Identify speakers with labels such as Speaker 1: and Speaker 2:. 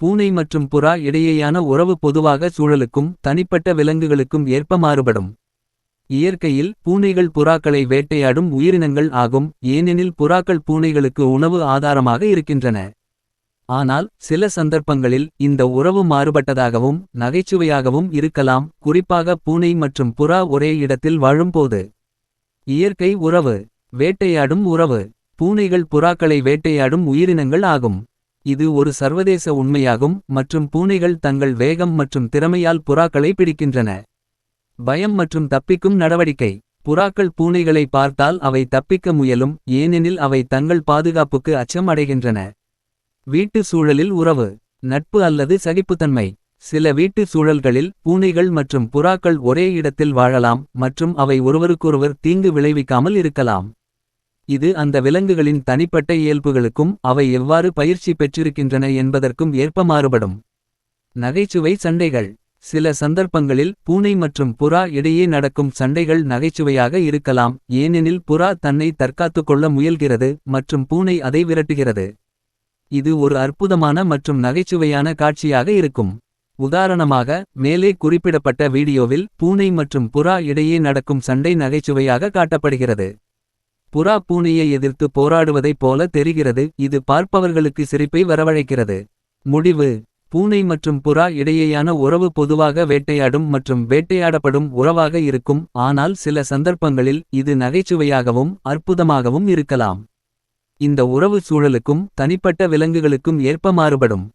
Speaker 1: பூனை மற்றும் புறா இடையேயான உறவு பொதுவாக சூழலுக்கும் தனிப்பட்ட விலங்குகளுக்கும் ஏற்ப மாறுபடும். இயற்கையில் பூனைகள் புறாக்களை வேட்டையாடும் உயிரினங்கள் ஆகும், ஏனெனில் புறாக்கள் பூனைகளுக்கு உணவு ஆதாரமாக இருக்கின்றன. ஆனால் சில சந்தர்ப்பங்களில் இந்த உறவு மாறுபட்டதாகவும் நகைச்சுவையாகவும் இருக்கலாம், குறிப்பாக பூனை மற்றும் புறா ஒரே இடத்தில் வாழும்போது. இயற்கை உறவு. வேட்டையாடும் உறவு. பூனைகள் புறாக்களை வேட்டையாடும் உயிரினங்கள் ஆகும். இது ஒரு சர்வதேச உண்மையாகும் மற்றும் பூனைகள் தங்கள் வேகம் மற்றும் திறமையால் புறாக்களை பிடிக்கின்றன. பயம் மற்றும் தப்பிக்கும் நடவடிக்கை. புறாக்கள் பூனைகளை பார்த்தால் அவை தப்பிக்க முயலும், ஏனெனில் அவை தங்கள் பாதுகாப்புக்கு அச்சம் அடைகின்றன. வீட்டு சூழலில் உறவு. நட்பு அல்லது சகிப்புத்தன்மை. சில வீட்டு சூழல்களில் பூனைகள் மற்றும் புறாக்கள் ஒரே இடத்தில் வாழலாம் மற்றும் அவை ஒருவருக்கொருவர் தீங்கு விளைவிக்காமல் இருக்கலாம். இது அந்த விலங்குகளின் தனிப்பட்ட இயல்புகளுக்கும் அவை எவ்வாறு பயிற்சி பெற்றிருக்கின்றன என்பதற்கும் ஏற்ப மாறுபடும். நகைச்சுவை சண்டைகள். சில சந்தர்ப்பங்களில் பூனை மற்றும் புறா இடையே நடக்கும் சண்டைகள் நகைச்சுவையாக இருக்கலாம், ஏனெனில் புறா தன்னை தற்காத்துக் கொள்ள முயல்கிறது மற்றும் பூனை அதை விரட்டுகிறது. இது ஒரு அற்புதமான மற்றும் நகைச்சுவையான காட்சியாக இருக்கும். உதாரணமாக, மேலே குறிப்பிடப்பட்ட வீடியோவில் பூனை மற்றும் புறா இடையே நடக்கும் சண்டை நகைச்சுவையாக காட்டப்படுகிறது. புறா பூனையை எதிர்த்து போராடுவதைப் போல தெரிகிறது, இது பார்ப்பவர்களுக்கு சிரிப்பை வரவழைக்கிறது. முடிவு. பூனை மற்றும் புறா இடையேயான உறவு பொதுவாக வேட்டையாடும் மற்றும் வேட்டையாடப்படும் உறவாக இருக்கும், ஆனால் சில சந்தர்ப்பங்களில் இது நகைச்சுவையாகவும் அற்புதமாகவும் இருக்கலாம். இந்த உறவு சூழலுக்கும் தனிப்பட்ட விலங்குகளுக்கும் ஏற்ப மாறுபடும்.